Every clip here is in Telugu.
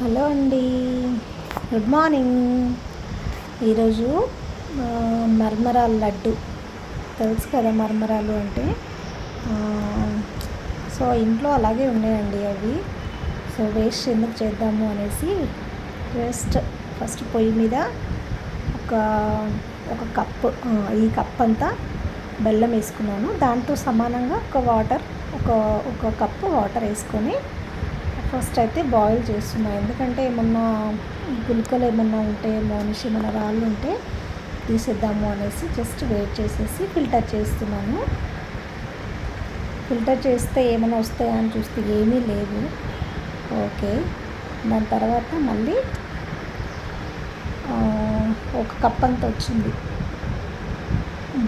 హలో అండి, గుడ్ మార్నింగ్. ఈరోజు మరమరాలు లడ్డు తెలుసు కదా, మరమరాలు అంటే సో ఇంట్లో అలాగే ఉన్నాయండి అవి. సో వేస్ట్ ఎందుకు చేద్దాము అనేసి ఫస్ట్ పొయ్యి మీద ఒక ఒక కప్పు ఈ కప్ అంతా బెల్లం వేసుకున్నాను. దాంతో సమానంగా ఒక కప్పు వాటర్ వేసుకొని ఫస్ట్ అయితే బాయిల్ చేస్తున్నాను. ఎందుకంటే ఏమన్నా గుళికలు ఏమన్నా ఉంటే ఏమన్నా రాళ్ళు ఉంటే తీసేద్దాము అనేసి జస్ట్ వెయిట్ చేసేసి ఫిల్టర్ చేస్తున్నాను. ఫిల్టర్ చేస్తే ఏమైనా వస్తాయా అని చూస్తే ఏమీ లేవు. ఓకే, దాని తర్వాత మళ్ళీ ఒక కప్ అంత వచ్చింది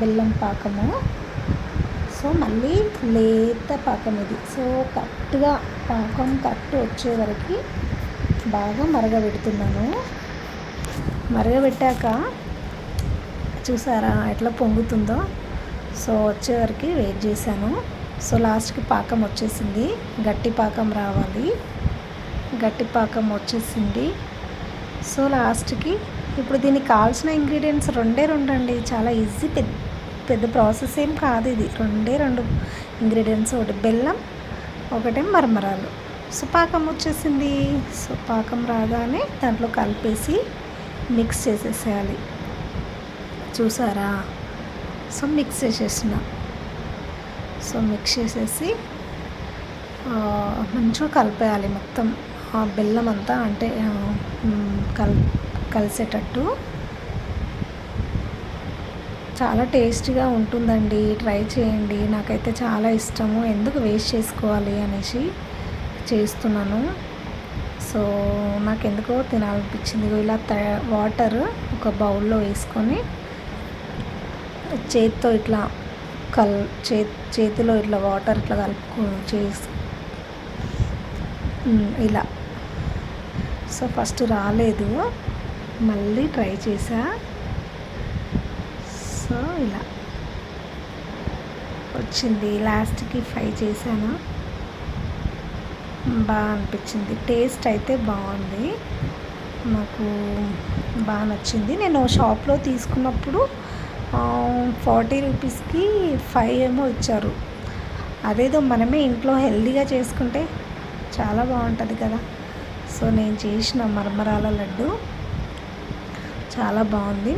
బెల్లం పాకము. సో మళ్ళీ లేత పాకం ఇది. సో కరెక్ట్గా పాకం కరెక్ట్ వచ్చే వరకు బాగా మరగబెడుతున్నాను. మరగబెట్టాక చూసారా ఎట్లా పొంగుతుందో. సో వచ్చే వరకు వెయిట్ చేశాను. సో లాస్ట్కి పాకం వచ్చేసింది. గట్టి పాకం రావాలి. గట్టి పాకం వచ్చేసింది. సో లాస్ట్కి ఇప్పుడు దీనికి కావాల్సిన ఇంగ్రీడియంట్స్ రెండే అండి. చాలా ఈజీ, పెద్ద ప్రాసెస్ ఏం కాదు ఇది. రెండు ఇంగ్రీడియంట్స్, ఒకటి బెల్లం, ఒకటి మరమరాలు. సో పాకం వచ్చేసింది. సో పాకం రాగానే దాంట్లో కలిపేసి మిక్స్ చేసేసేయాలి. చూసారా? సో మిక్స్ చేసేసిన. సో మిక్స్ చేసేసి మంచిగా కలిపేయాలి మొత్తం బెల్లం అంతా, అంటే కలిసేటట్టు. చాలా టేస్టీగా ఉంటుందండి, ట్రై చేయండి. నాకైతే చాలా ఇష్టము. ఎందుకు వేస్ట్ చేసుకోవాలి అనేసి చేస్తున్నాను. సో నాకెందుకో తినాలనిపించింది. ఇలా వాటర్ ఒక బౌల్లో వేసుకొని చేతితో ఇట్లా చేతిలో ఇట్లా వాటర్ ఇట్లా ఇలా. సో ఫస్ట్ రాలేదు, మళ్ళీ ట్రై చేసా. సో ఇలా వచ్చింది. లాస్ట్కి ఫ్రై చేశాను. బాగా అనిపించింది. టేస్ట్ అయితే బాగుంది, నాకు బాగా నచ్చింది. నేను షాప్లో తీసుకున్నప్పుడు 40 రూపీస్కి 5 ఏమో ఇచ్చారు. అదేదో మనమే ఇంట్లో హెల్తీగా చేసుకుంటే చాలా బాగుంటుంది కదా. సో నేను చేసిన మరమరాల లడ్డు చాలా బాగుంది.